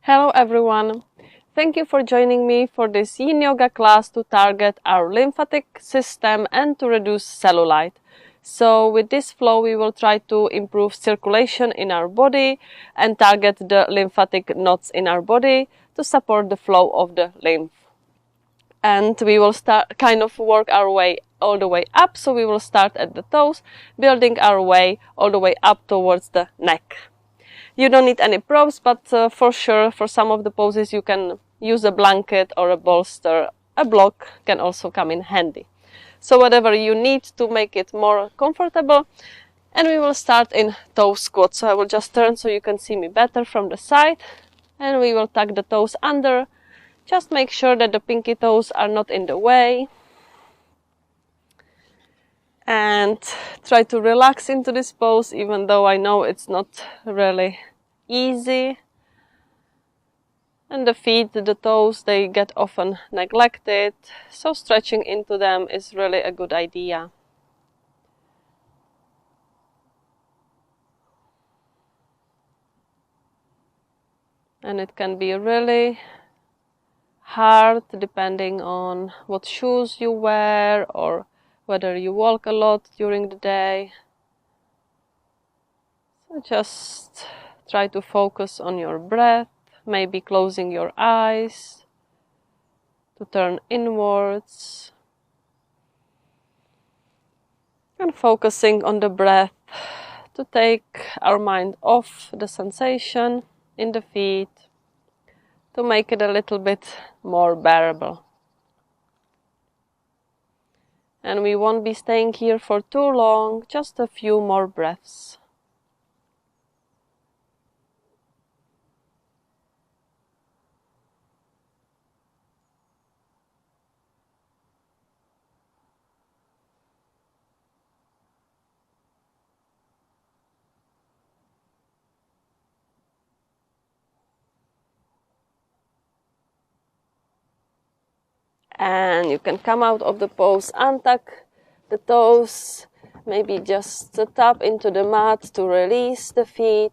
Hello everyone! Thank you for joining me for this Yin Yoga class to target our lymphatic system and to reduce cellulite. So with this flow we will try to improve circulation in our body and target the lymphatic knots in our body to support the flow of the lymph. And we will start work our way all the way up, so we will start at the toes, building our way all the way up towards the neck. You don't need any props, but for sure, for some of the poses you can use a blanket or a bolster. A block can also come in handy. So whatever you need to make it more comfortable. And we will start in toe squat. So I will just turn so you can see me better from the side. And we will tuck the toes under. Just make sure that the pinky toes are not in the way. And try to relax into this pose, even though I know it's not really easy. And the feet, the toes, they get often neglected, so stretching into them is really a good idea. And it can be really hard depending on what shoes you wear or whether you walk a lot during the day. So just try to focus on your breath, maybe closing your eyes to turn inwards and focusing on the breath to take our mind off the sensation in the feet to make it a little bit more bearable. And we won't be staying here for too long, just a few more breaths. And you can come out of the pose, untuck the toes, maybe just tap into the mat to release the feet.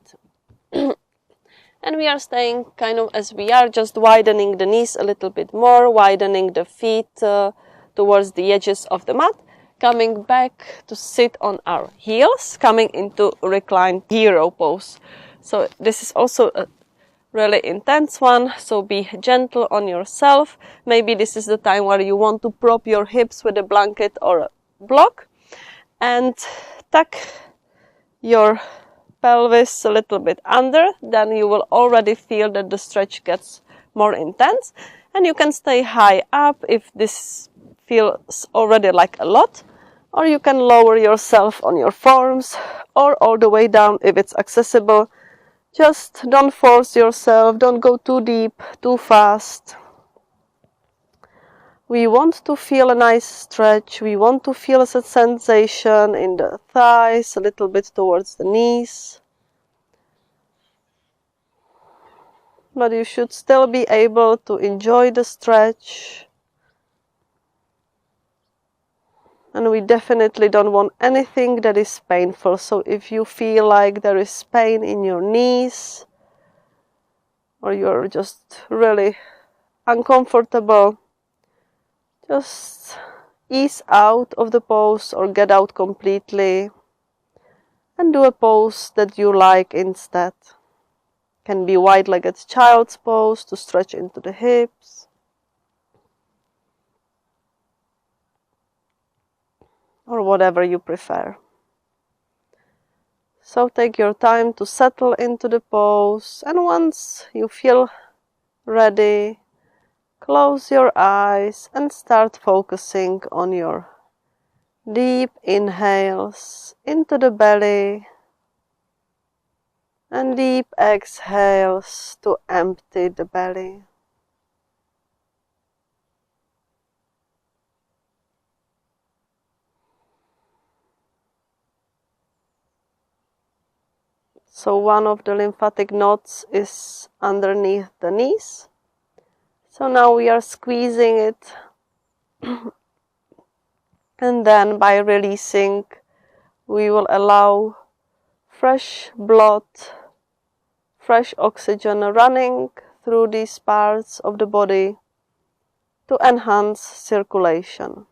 And we are staying as we are, just widening the knees a little bit more, widening the feet towards the edges of the mat, coming back to sit on our heels, coming into reclined hero pose. So this is also a really intense one, so be gentle on yourself. Maybe this is the time where you want to prop your hips with a blanket or a block and tuck your pelvis a little bit under. Then you will already feel that the stretch gets more intense, and you can stay high up if this feels already like a lot, or you can lower yourself on your forearms or all the way down if it's accessible. Just don't force yourself, don't go too deep, too fast. We want to feel a nice stretch, we want to feel a sensation in the thighs, a little bit towards the knees. But you should still be able to enjoy the stretch. And we definitely don't want anything that is painful. So if you feel like there is pain in your knees, or you're just really uncomfortable, just ease out of the pose or get out completely and do a pose that you like instead. Can be wide-legged child's pose to stretch into the hips. Or whatever you prefer. So take your time to settle into the pose, and once you feel ready, close your eyes and start focusing on your deep inhales into the belly and deep exhales to empty the belly. So one of the lymphatic knots is underneath the knees. So now we are squeezing it. And then by releasing, we will allow fresh blood, fresh oxygen running through these parts of the body to enhance circulation.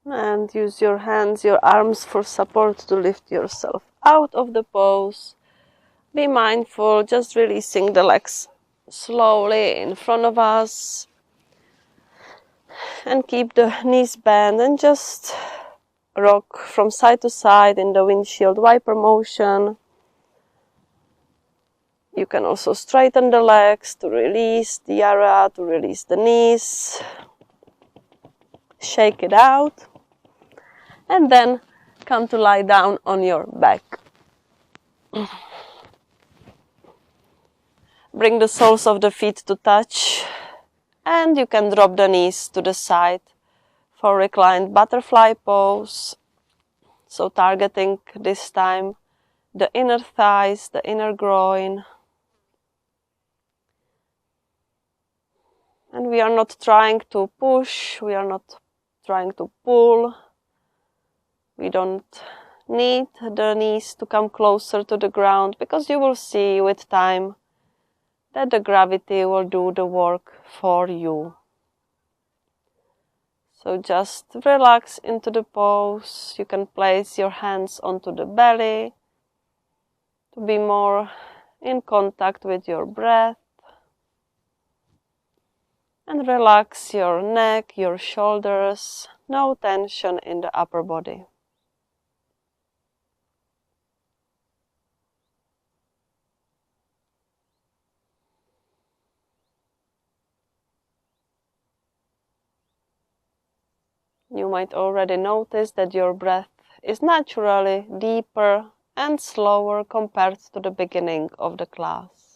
And use your hands, your arms for support to lift yourself out of the pose. Be mindful, just releasing the legs slowly in front of us. And keep the knees bent and just rock from side to side in the windshield wiper motion. You can also straighten the legs to release the area, to release the knees. Shake it out. And then come to lie down on your back. Bring the soles of the feet to touch. And you can drop the knees to the side for reclined butterfly pose. So targeting this time the inner thighs, the inner groin. And we are not trying to push, we are not trying to pull. We don't need the knees to come closer to the ground because you will see with time that the gravity will do the work for you. So just relax into the pose. You can place your hands onto the belly to be more in contact with your breath. And relax your neck, your shoulders, no tension in the upper body. You might already notice that your breath is naturally deeper and slower compared to the beginning of the class.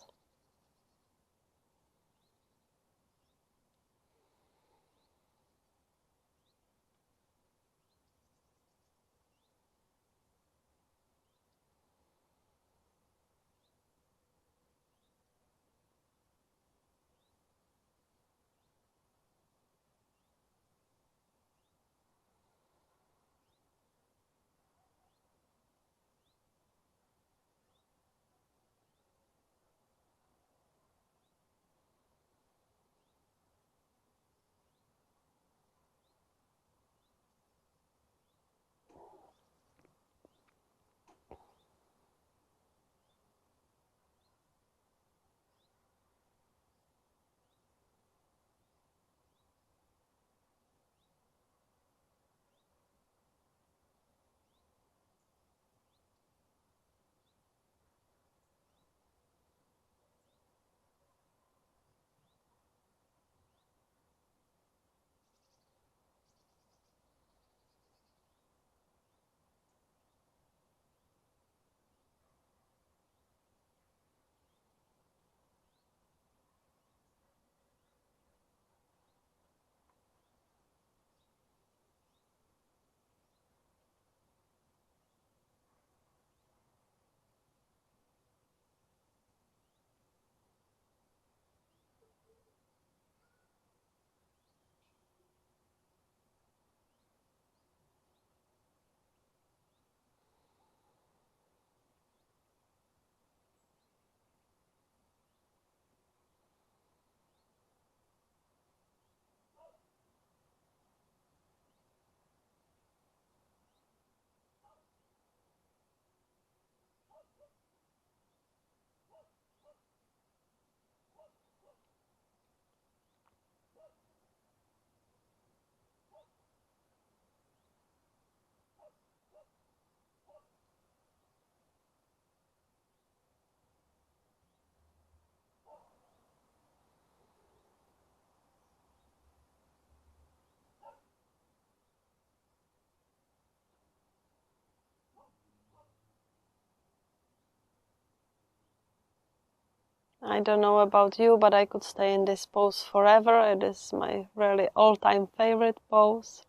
I don't know about you, but I could stay in this pose forever. It is my really all-time favorite pose.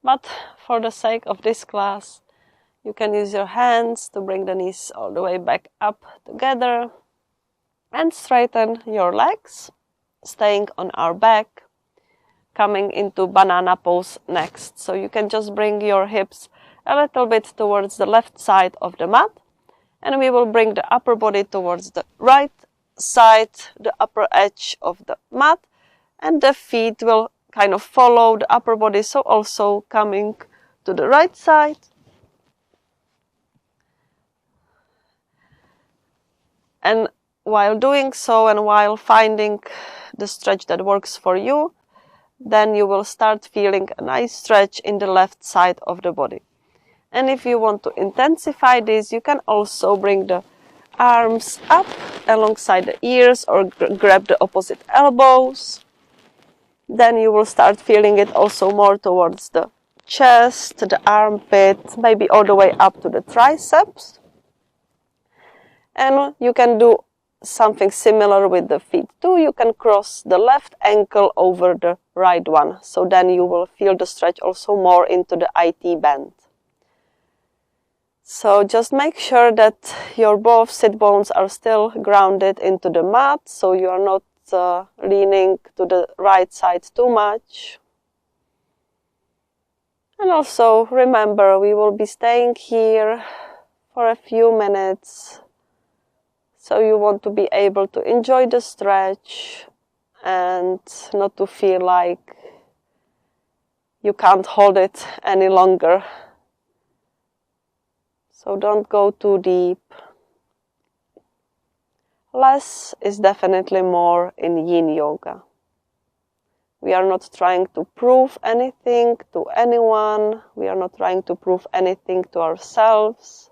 But for the sake of this class, you can use your hands to bring the knees all the way back up together and straighten your legs, staying on our back, coming into banana pose next. So you can just bring your hips a little bit towards the left side of the mat, and we will bring the upper body towards the right side, the upper edge of the mat, and the feet will kind of follow the upper body, so also coming to the right side. And while doing so, and while finding the stretch that works for you, then you will start feeling a nice stretch in the left side of the body. And if you want to intensify this, you can also bring the arms up alongside the ears or grab the opposite elbows. Then you will start feeling it also more towards the chest, the armpit, maybe all the way up to the triceps. And you can do something similar with the feet too. You can cross the left ankle over the right one. So then you will feel the stretch also more into the IT band. So just make sure that your both sit bones are still grounded into the mat, so you are not leaning to the right side too much. And also remember, we will be staying here for a few minutes, so you want to be able to enjoy the stretch and not to feel like you can't hold it any longer. So don't go too deep. Less is definitely more in Yin Yoga. We are not trying to prove anything to anyone. We are not trying to prove anything to ourselves.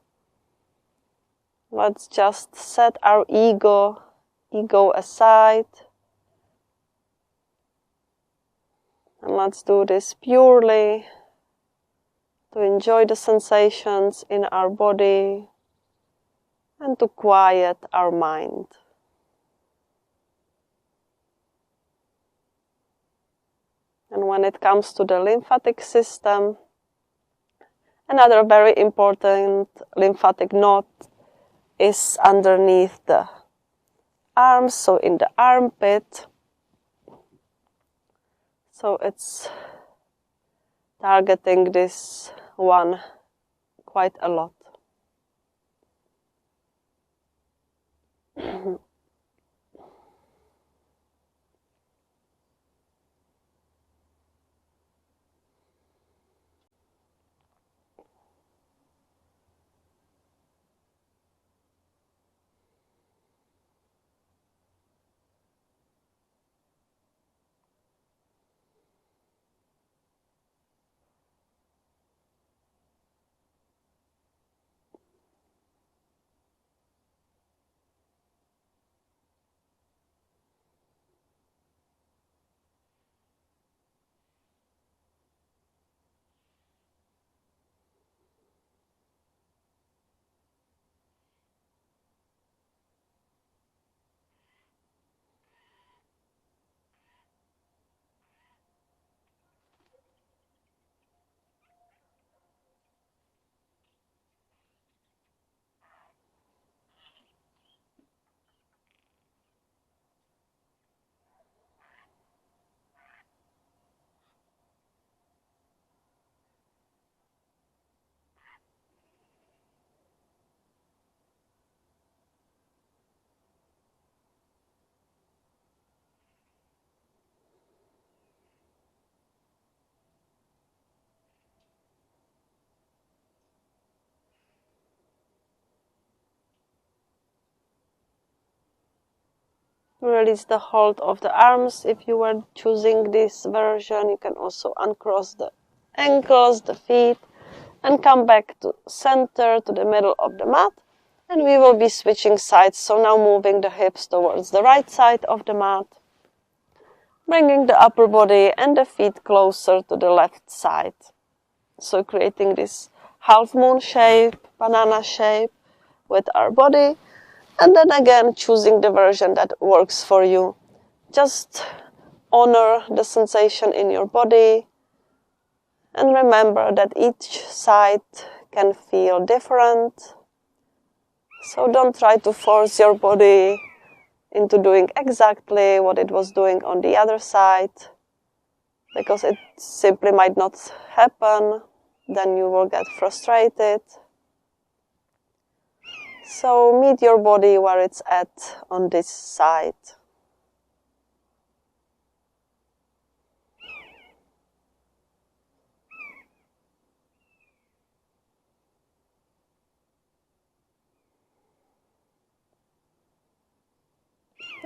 Let's just set our ego aside. And let's do this purely to enjoy the sensations in our body and to quiet our mind. And when it comes to the lymphatic system, another very important lymphatic node is underneath the arms, so in the armpit. So it's targeting this one quite a lot. Release the hold of the arms. If you were choosing this version, you can also uncross the ankles, the feet, and come back to center, to the middle of the mat. And we will be switching sides, so now moving the hips towards the right side of the mat, bringing the upper body and the feet closer to the left side. So creating this half moon shape, banana shape with our body. And then again, choosing the version that works for you. Just honor the sensation in your body. And remember that each side can feel different. So don't try to force your body into doing exactly what it was doing on the other side, because it simply might not happen. Then you will get frustrated. So meet your body where it's at on this side.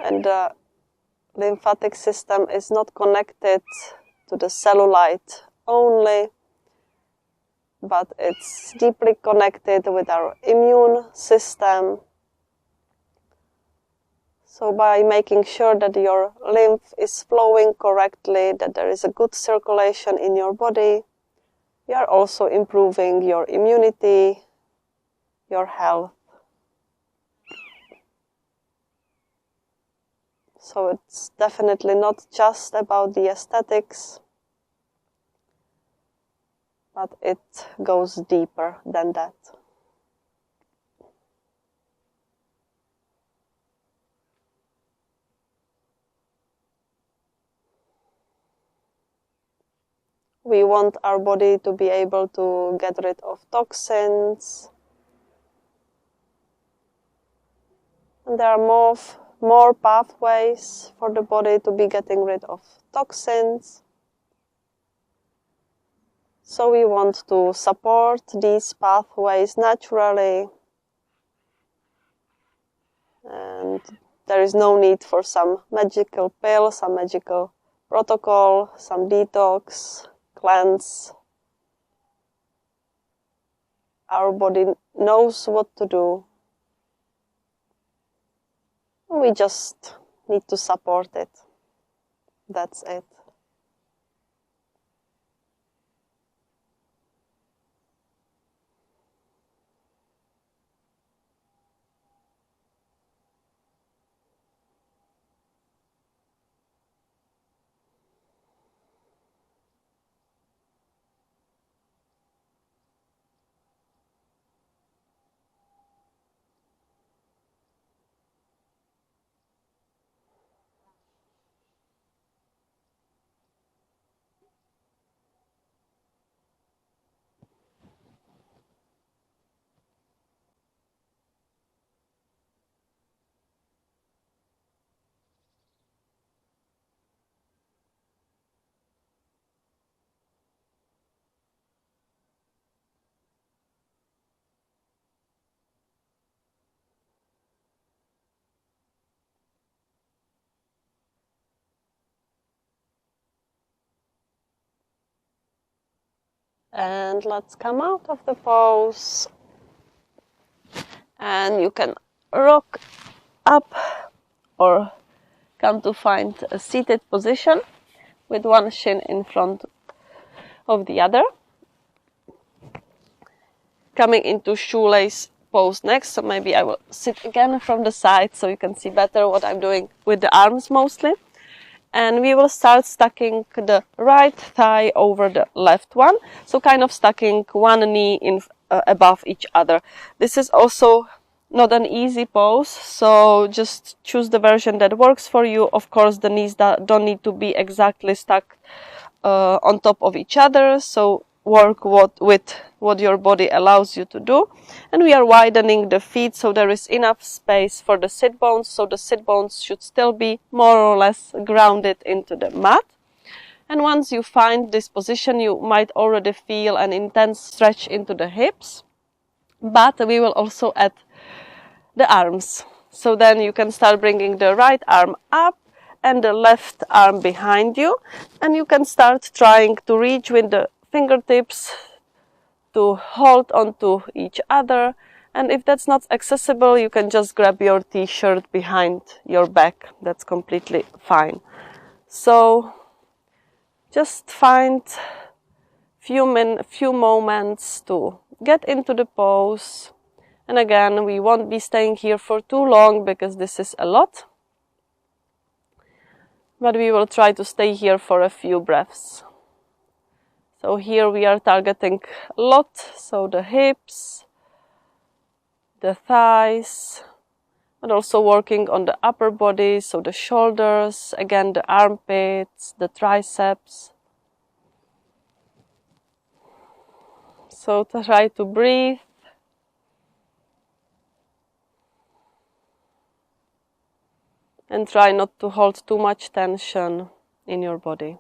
And the lymphatic system is not connected to the cellulite only, but it's deeply connected with our immune system. So by making sure that your lymph is flowing correctly, that there is a good circulation in your body, you are also improving your immunity, your health. So it's definitely not just about the aesthetics, but it goes deeper than that. We want our body to be able to get rid of toxins. And there are more pathways for the body to be getting rid of toxins. So we want to support these pathways naturally. And there is no need for some magical pill, some magical protocol, some detox, cleanse. Our body knows what to do. We just need to support it. That's it. And let's come out of the pose. And you can rock up or come to find a seated position with one shin in front of the other. Coming into shoelace pose next, so maybe I will sit again from the side so you can see better what I'm doing with the arms mostly. And we will start stacking the right thigh over the left one, so kind of stacking one knee in above each other. This is also not an easy pose, so just choose the version that works for you. Of course, the knees don't need to be exactly stuck on top of each other, so work with what your body allows you to do. And we are widening the feet so there is enough space for the sit bones, so the sit bones should still be more or less grounded into the mat. And once you find this position, you might already feel an intense stretch into the hips, but we will also add the arms. So then you can start bringing the right arm up and the left arm behind you, and you can start trying to reach with the fingertips to hold onto each other. And if that's not accessible, you can just grab your t-shirt behind your back. That's completely fine. So just find few moments to get into the pose And again, we won't be staying here for too long because this is a lot. But we will try to stay here for a few breaths. So here we are targeting a lot, so the hips, the thighs, but also working on the upper body, so the shoulders, again the armpits, the triceps. So try to breathe. And try not to hold too much tension in your body.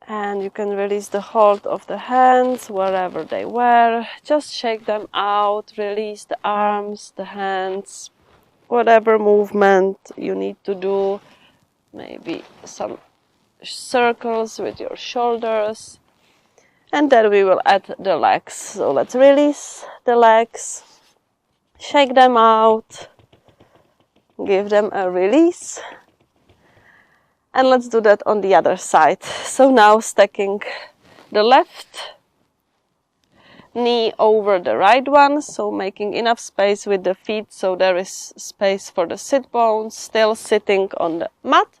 And you can release the hold of the hands wherever they were. Just shake them out, release the arms, the hands, whatever movement you need to do. Maybe some circles with your shoulders. And then we will add the legs. So let's release the legs, shake them out, give them a release. And let's do that on the other side. So now stacking the left knee over the right one, so making enough space with the feet so there is space for the sit bones, still sitting on the mat.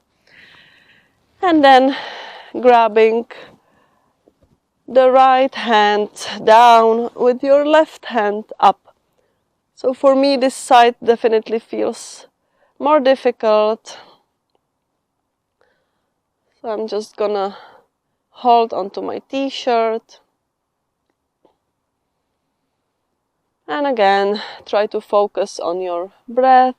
And then grabbing the right hand down with your left hand up. So for me this side definitely feels more difficult. So I'm just gonna hold onto my t-shirt. And again, try to focus on your breath.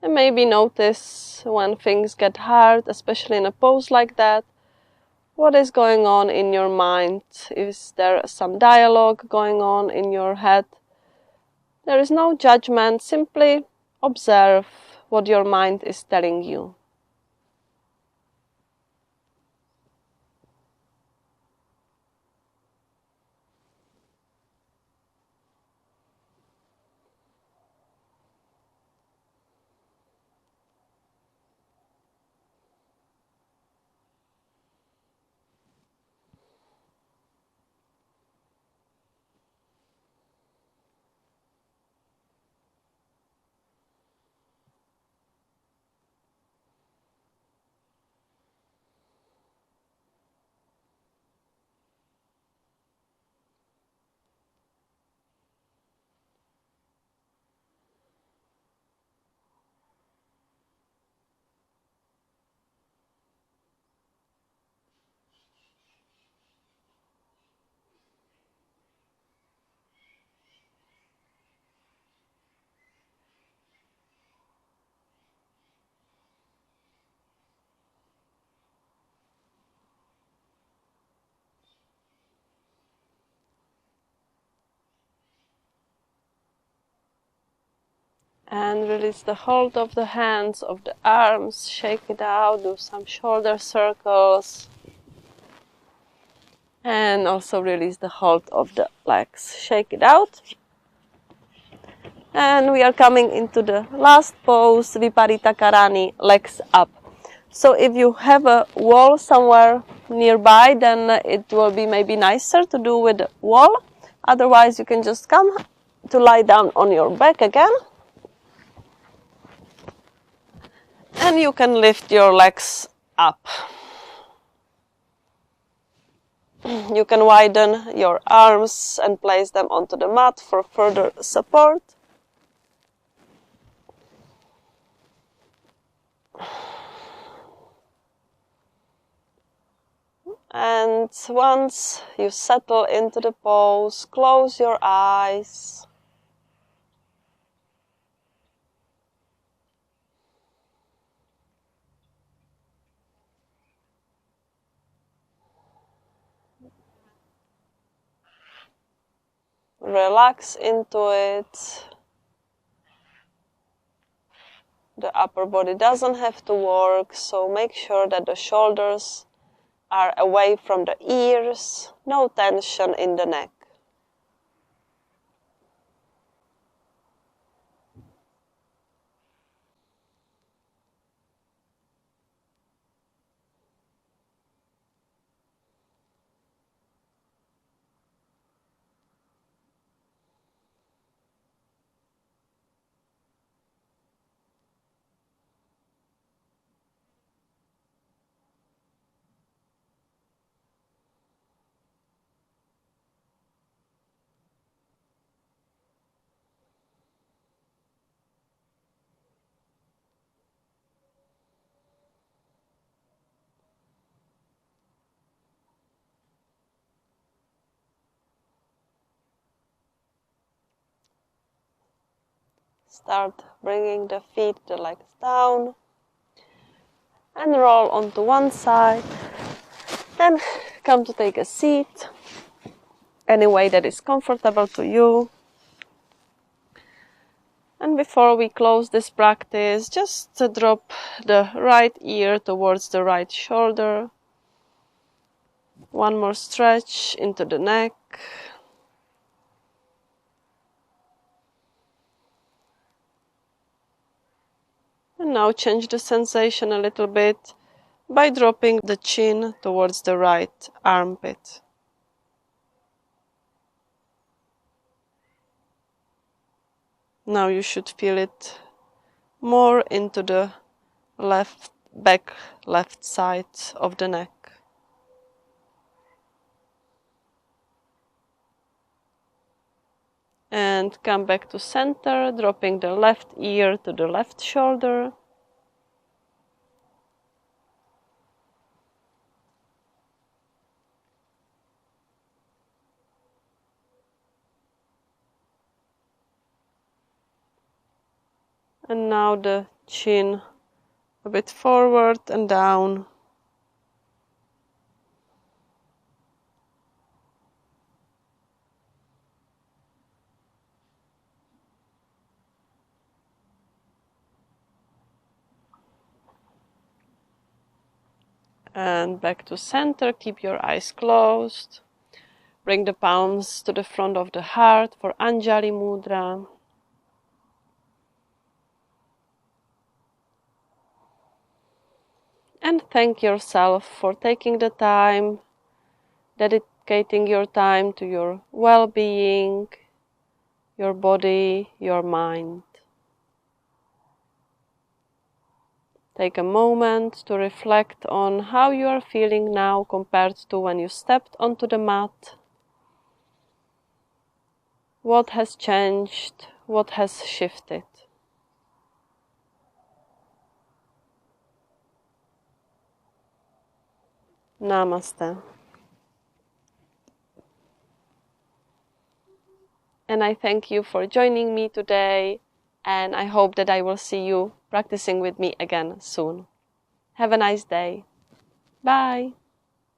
And maybe notice when things get hard, especially in a pose like that, what is going on in your mind? Is there some dialogue going on in your head? There is no judgment, simply observe what your mind is telling you. And release the hold of the hands, of the arms, shake it out, do some shoulder circles. And also release the hold of the legs, shake it out. And we are coming into the last pose, Viparita Karani, legs up. So if you have a wall somewhere nearby, then it will be maybe nicer to do with the wall. Otherwise, you can just come to lie down on your back again. And you can lift your legs up. You can widen your arms and place them onto the mat for further support. And once you settle into the pose, close your eyes. Relax into it. The upper body doesn't have to work, so make sure that the shoulders are away from the ears, no tension in the neck. Start bringing the feet, the legs down, and roll onto one side. Then come to take a seat, any way that is comfortable to you. And before we close this practice, just drop the right ear towards the right shoulder. One more stretch into the neck. And now change the sensation a little bit by dropping the chin towards the right armpit. Now you should feel it more into the left side of the neck. And come back to center, dropping the left ear to the left shoulder. And now the chin a bit forward and down. And back to center, keep your eyes closed. Bring the palms to the front of the heart for Anjali Mudra. And thank yourself for taking the time, dedicating your time to your well-being, your body, your mind. Take a moment to reflect on how you are feeling now compared to when you stepped onto the mat. What has changed? What has shifted? Namaste. And I thank you for joining me today, and I hope that I will see you practicing with me again soon. Have a nice day. Bye.